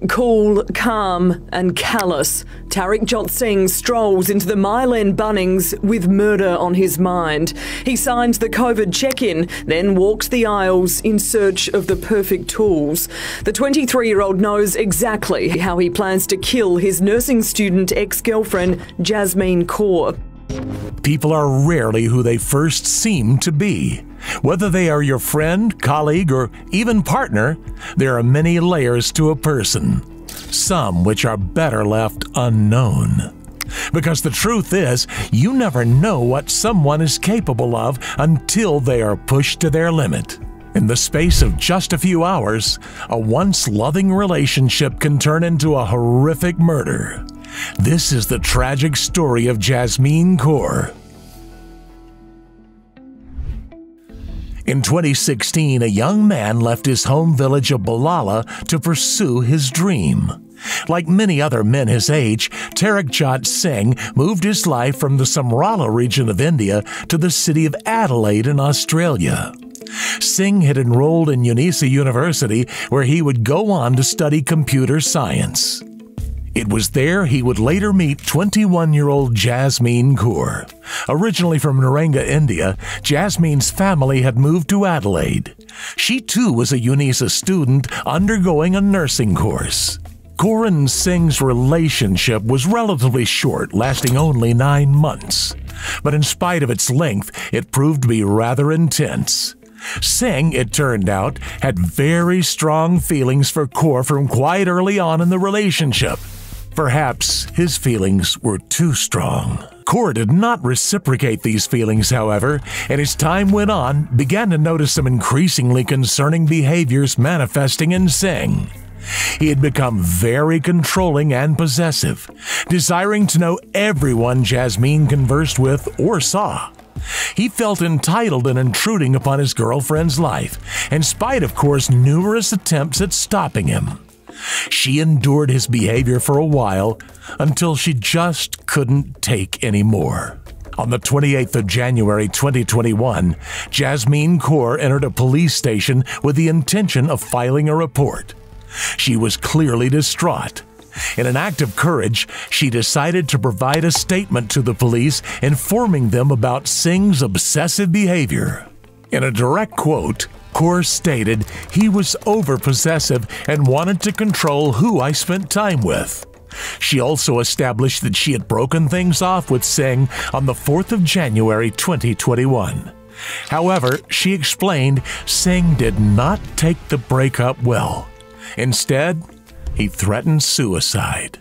Cool, calm and callous, Tarikjot Singh strolls into the Mile End Bunnings with murder on his mind. He signs the COVID check-in, then walks the aisles in search of the perfect tools. The 23-year-old knows exactly how he plans to kill his nursing student ex-girlfriend, Jasmeen Kaur. People are rarely who they first seem to be. Whether they are your friend, colleague, or even partner, there are many layers to a person, some which are better left unknown. Because the truth is, you never know what someone is capable of until they are pushed to their limit. In the space of just a few hours, a once loving relationship can turn into a horrific murder. This is the tragic story of Jasmeen Kaur. In 2016, a young man left his home village of Balala to pursue his dream. Like many other men his age, Tarikjot Singh moved his life from the Samrala region of India to the city of Adelaide in Australia. Singh had enrolled in UNISA University, where he would go on to study computer science. It was there he would later meet 21-year-old Jasmeen Kaur. Originally from Naranga, India, Jasmeen's family had moved to Adelaide. She too was a UNISA student undergoing a nursing course. Kaur and Singh's relationship was relatively short, lasting only 9 months. But in spite of its length, it proved to be rather intense. Singh, it turned out, had very strong feelings for Kaur from quite early on in the relationship. Perhaps his feelings were too strong. Kaur did not reciprocate these feelings, however, and as time went on, began to notice some increasingly concerning behaviors manifesting in Singh. He had become very controlling and possessive, desiring to know everyone Jasmeen conversed with or saw. He felt entitled in intruding upon his girlfriend's life, in spite of Kaur's numerous attempts at stopping him. She endured his behavior for a while until she just couldn't take any more. On the 28th of January 2021, Jasmeen Kaur entered a police station with the intention of filing a report. She was clearly distraught. In an act of courage, she decided to provide a statement to the police informing them about Singh's obsessive behavior. In a direct quote, Kaur stated, "He was over-possessive and wanted to control who I spent time with." She also established that she had broken things off with Singh on the 4th of January 2021. However, she explained Singh did not take the breakup well. Instead, he threatened suicide.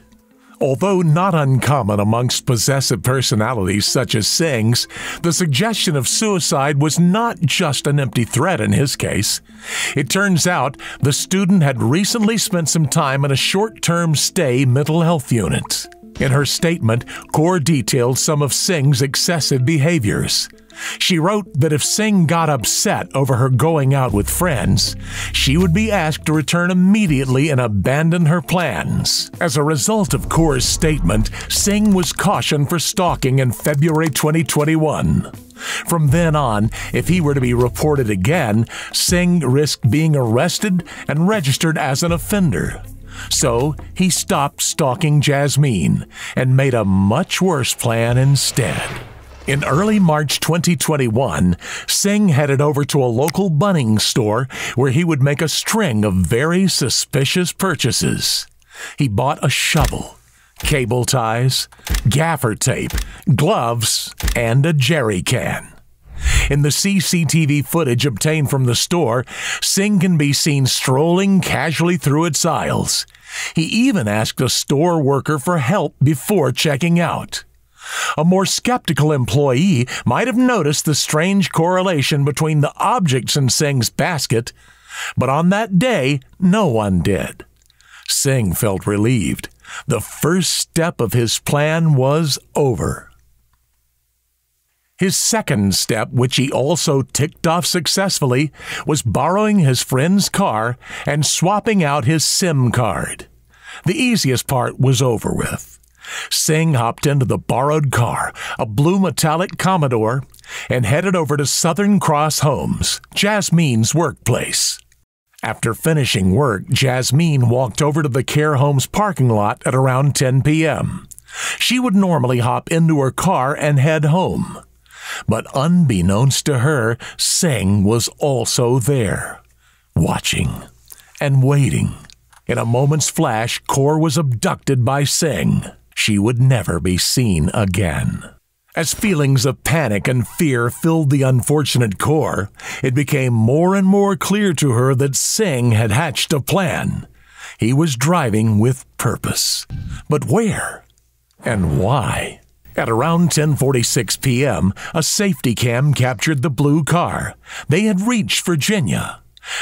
Although not uncommon amongst possessive personalities such as Singh's, the suggestion of suicide was not just an empty threat in his case. It turns out the student had recently spent some time in a short-term stay mental health unit. In her statement, Kaur detailed some of Singh's excessive behaviors. She wrote that if Singh got upset over her going out with friends, she would be asked to return immediately and abandon her plans. As a result of Kaur's statement, Singh was cautioned for stalking in February 2021. From then on, if he were to be reported again, Singh risked being arrested and registered as an offender. So he stopped stalking Jasmeen and made a much worse plan instead. In early March 2021, Singh headed over to a local Bunnings store where he would make a string of very suspicious purchases. He bought a shovel, cable ties, gaffer tape, gloves, and a jerry can. In the CCTV footage obtained from the store, Singh can be seen strolling casually through its aisles. He even asked a store worker for help before checking out. A more skeptical employee might have noticed the strange correlation between the objects in Singh's basket, but on that day, no one did. Singh felt relieved. The first step of his plan was over. His second step, which he also ticked off successfully, was borrowing his friend's car and swapping out his SIM card. The easiest part was over with. Singh hopped into the borrowed car, a blue metallic Commodore, and headed over to Southern Cross Homes, Jasmeen's workplace. After finishing work, Jasmeen walked over to the care home's parking lot at around 10 p.m. She would normally hop into her car and head home. But unbeknownst to her, Singh was also there, watching and waiting. In a moment's flash, Kaur was abducted by Singh. She would never be seen again. As feelings of panic and fear filled the unfortunate Kaur, it became more and more clear to her that Singh had hatched a plan. He was driving with purpose. But where? And why? At around 10:46 p.m., a safety cam captured the blue car. They had reached Virginia.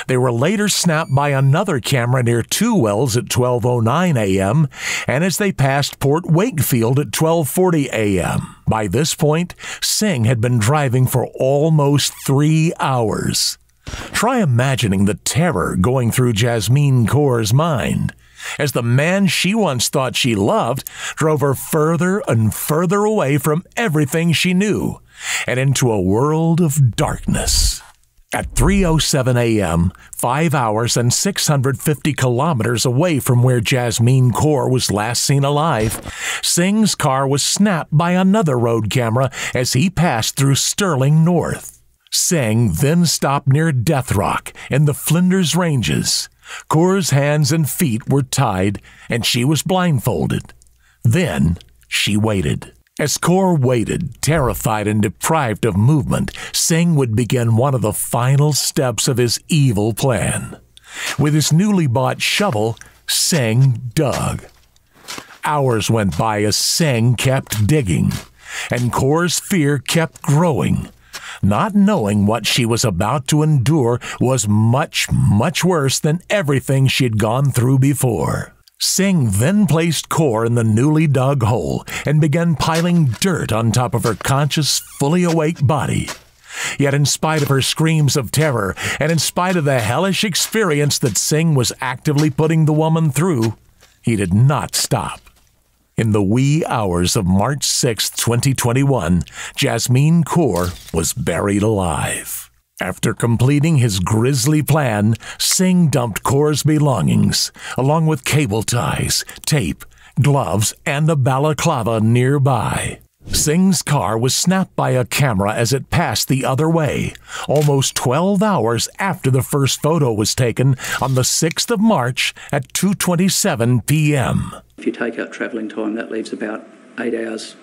They were later snapped by another camera near Two Wells at 12:09 a.m. and as they passed Port Wakefield at 12:40 a.m. By this point, Singh had been driving for almost 3 hours. Try imagining the terror going through Jasmeen Kaur's mind as the man she once thought she loved drove her further and further away from everything she knew and into a world of darkness. At 3:07 a.m., 5 hours and 650 kilometers away from where Jasmeen Kaur was last seen alive, Singh's car was snapped by another road camera as he passed through Sterling North. Singh then stopped near Death Rock in the Flinders Ranges. Kaur's hands and feet were tied and she was blindfolded. Then she waited. As Kaur waited, terrified and deprived of movement, Singh would begin one of the final steps of his evil plan. With his newly bought shovel, Singh dug. Hours went by as Singh kept digging, and Kaur's fear kept growing. Not knowing what she was about to endure was much, much worse than everything she had gone through before. Singh then placed Kaur in the newly dug hole and began piling dirt on top of her conscious, fully awake body. Yet in spite of her screams of terror, and in spite of the hellish experience that Singh was actively putting the woman through, he did not stop. In the wee hours of March 6, 2021, Jasmeen Kaur was buried alive. After completing his grisly plan, Singh dumped Kaur's belongings, along with cable ties, tape, gloves, and a balaclava nearby. Singh's car was snapped by a camera as it passed the other way, almost 12 hours after the first photo was taken on the 6th of March at 2:27 p.m. If you take out travelling time, that leaves about 8 hours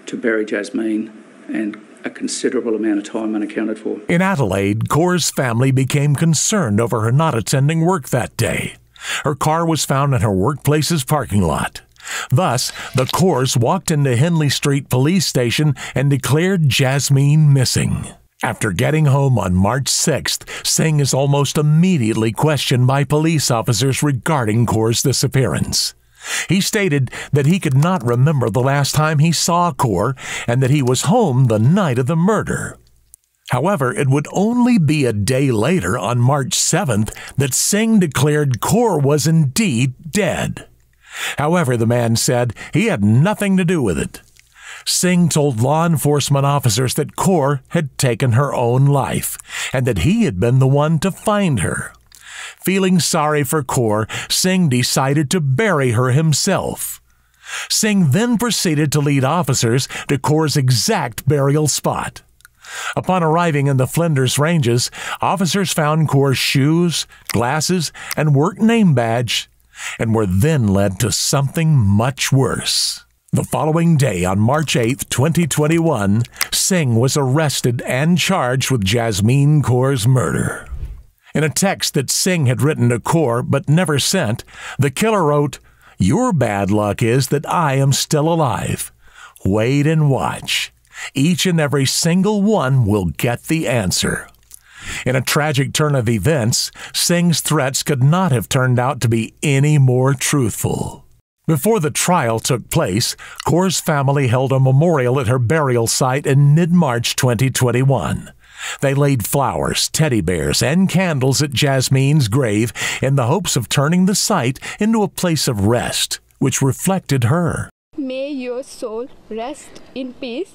to bury Jasmeen and a considerable amount of time unaccounted for. In Adelaide, Kaur's family became concerned over her not attending work that day. Her car was found in her workplace's parking lot. Thus, the Kaurs walked into Henley Street Police Station and declared Jasmeen missing. After getting home on March 6th, Singh is almost immediately questioned by police officers regarding Kaur's disappearance. He stated that he could not remember the last time he saw Kaur and that he was home the night of the murder. However, it would only be a day later, on March 7th, that Singh declared Kaur was indeed dead. However, the man said he had nothing to do with it. Singh told law enforcement officers that Kaur had taken her own life and that he had been the one to find her. Feeling sorry for Kaur, Singh decided to bury her himself. Singh then proceeded to lead officers to Kaur's exact burial spot. Upon arriving in the Flinders Ranges, officers found Kaur's shoes, glasses, and work name badge, and were then led to something much worse. The following day, on March 8, 2021, Singh was arrested and charged with Jasmeen Kaur's murder. In a text that Singh had written to Kaur but never sent, the killer wrote, "Your bad luck is that I am still alive. Wait and watch. Each and every single one will get the answer." In a tragic turn of events, Singh's threats could not have turned out to be any more truthful. Before the trial took place, Kaur's family held a memorial at her burial site in mid-March 2021. They laid flowers, teddy bears, and candles at Jasmeen's grave in the hopes of turning the site into a place of rest, which reflected her. May your soul rest in peace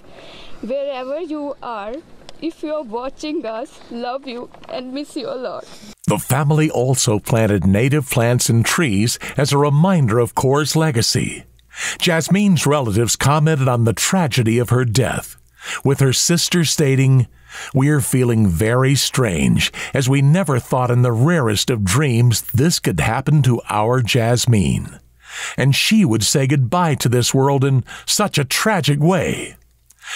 wherever you are. If you are watching us, love you and miss you a lot. The family also planted native plants and trees as a reminder of Kaur's legacy. Jasmeen's relatives commented on the tragedy of her death, with her sister stating, "We're feeling very strange, as we never thought in the rarest of dreams this could happen to our Jasmeen. And she would say goodbye to this world in such a tragic way."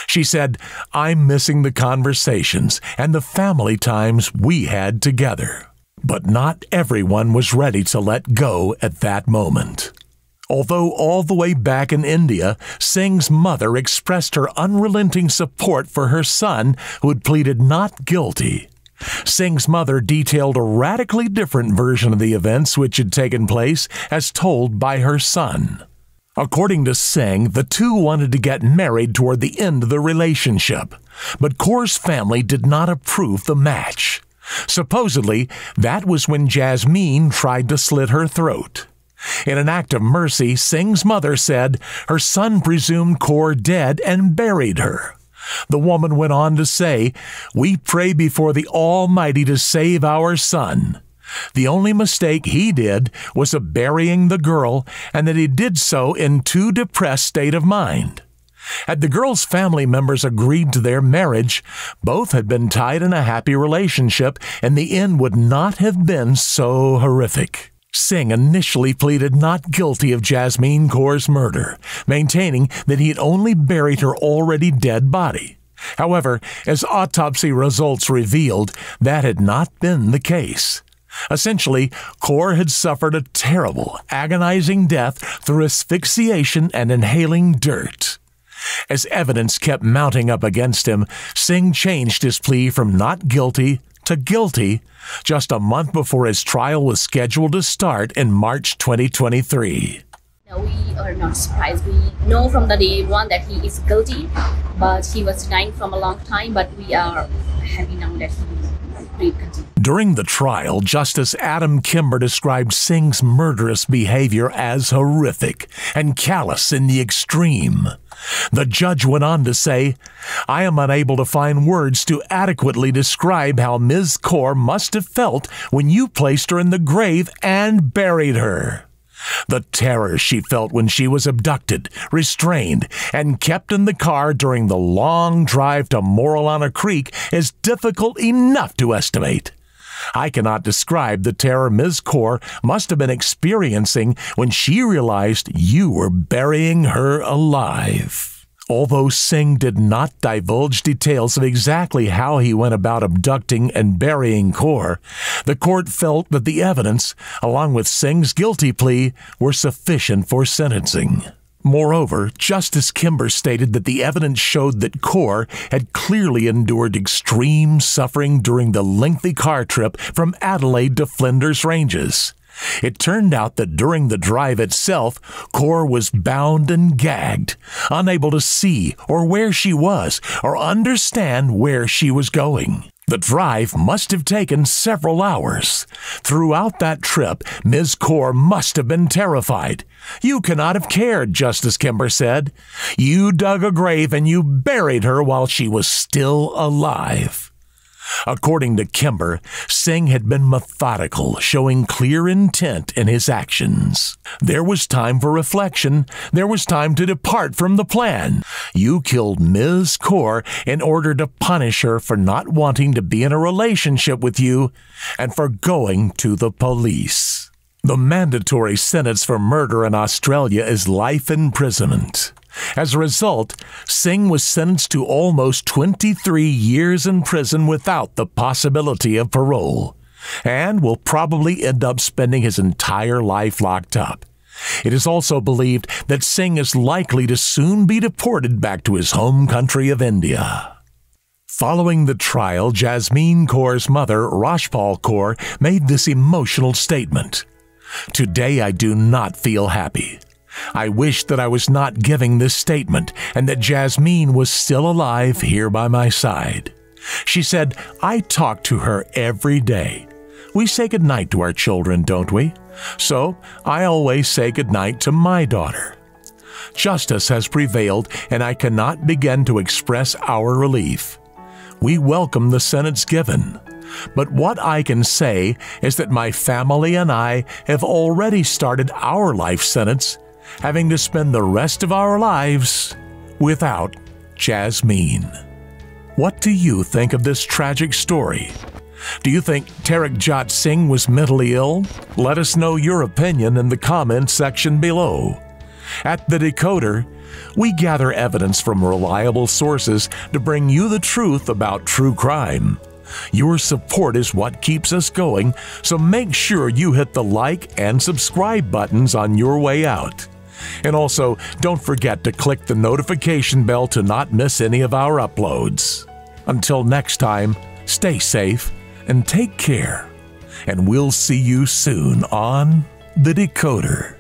She said, "I'm missing the conversations and the family times we had together." But not everyone was ready to let go at that moment. Although all the way back in India, Singh's mother expressed her unrelenting support for her son, who had pleaded not guilty. Singh's mother detailed a radically different version of the events which had taken place as told by her son. According to Singh, the two wanted to get married toward the end of the relationship, but Kaur's family did not approve the match. Supposedly, that was when Jasmeen tried to slit her throat. In an act of mercy, Singh's mother said her son presumed Kaur dead and buried her. The woman went on to say, "We pray before the Almighty to save our son. The only mistake he did was of burying the girl, and that he did so in too depressed state of mind." Had the girl's family members agreed to their marriage, both had been tied in a happy relationship, and the end would not have been so horrific. Singh initially pleaded not guilty of Jasmeen Kaur's murder, maintaining that he had only buried her already dead body. However, as autopsy results revealed, that had not been the case. Essentially, Kaur had suffered a terrible, agonizing death through asphyxiation and inhaling dirt. As evidence kept mounting up against him, Singh changed his plea from not guilty to guilty just a month before his trial was scheduled to start in March 2023. No, we are not surprised. We know from the day one that he is guilty, but he was denying from a long time, but we are happy now that he pleaded guilty. During the trial, Justice Adam Kimber described Singh's murderous behavior as horrific and callous in the extreme. The judge went on to say, "I am unable to find words to adequately describe how Ms. Kaur must have felt when you placed her in the grave and buried her. The terror she felt when she was abducted, restrained, and kept in the car during the long drive to Moralana Creek is difficult enough to estimate. I cannot describe the terror Ms. Kaur must have been experiencing when she realized you were burying her alive." Although Singh did not divulge details of exactly how he went about abducting and burying Kaur, the court felt that the evidence, along with Singh's guilty plea, were sufficient for sentencing. Moreover, Justice Kimber stated that the evidence showed that Kaur had clearly endured extreme suffering during the lengthy car trip from Adelaide to Flinders Ranges. It turned out that during the drive itself, Kaur was bound and gagged, unable to see or where she was or understand where she was going. The drive must have taken several hours. Throughout that trip, Ms. Kaur must have been terrified. "You cannot have cared," Justice Kimber said. "You dug a grave and you buried her while she was still alive." According to Kimber, Singh had been methodical, showing clear intent in his actions. There was time for reflection. There was time to depart from the plan. You killed Ms. Kaur in order to punish her for not wanting to be in a relationship with you and for going to the police. The mandatory sentence for murder in Australia is life imprisonment. As a result, Singh was sentenced to almost 23 years in prison without the possibility of parole, and will probably end up spending his entire life locked up. It is also believed that Singh is likely to soon be deported back to his home country of India. Following the trial, Jasmeen Kaur's mother, Rashpal Kaur, made this emotional statement. "Today I do not feel happy. I wish that I was not giving this statement and that Jasmeen was still alive here by my side." She said, "I talk to her every day. We say goodnight to our children, don't we? So I always say goodnight to my daughter." Justice has prevailed, and I cannot begin to express our relief. We welcome the sentence given. But what I can say is that my family and I have already started our life sentence, having to spend the rest of our lives without Jasmeen. What do you think of this tragic story? Do you think Tarikjot Singh was mentally ill? Let us know your opinion in the comments section below. At The Decoder, we gather evidence from reliable sources to bring you the truth about true crime. Your support is what keeps us going, so make sure you hit the like and subscribe buttons on your way out. And also, don't forget to click the notification bell to not miss any of our uploads. Until next time, stay safe and take care, and we'll see you soon on The Decoder.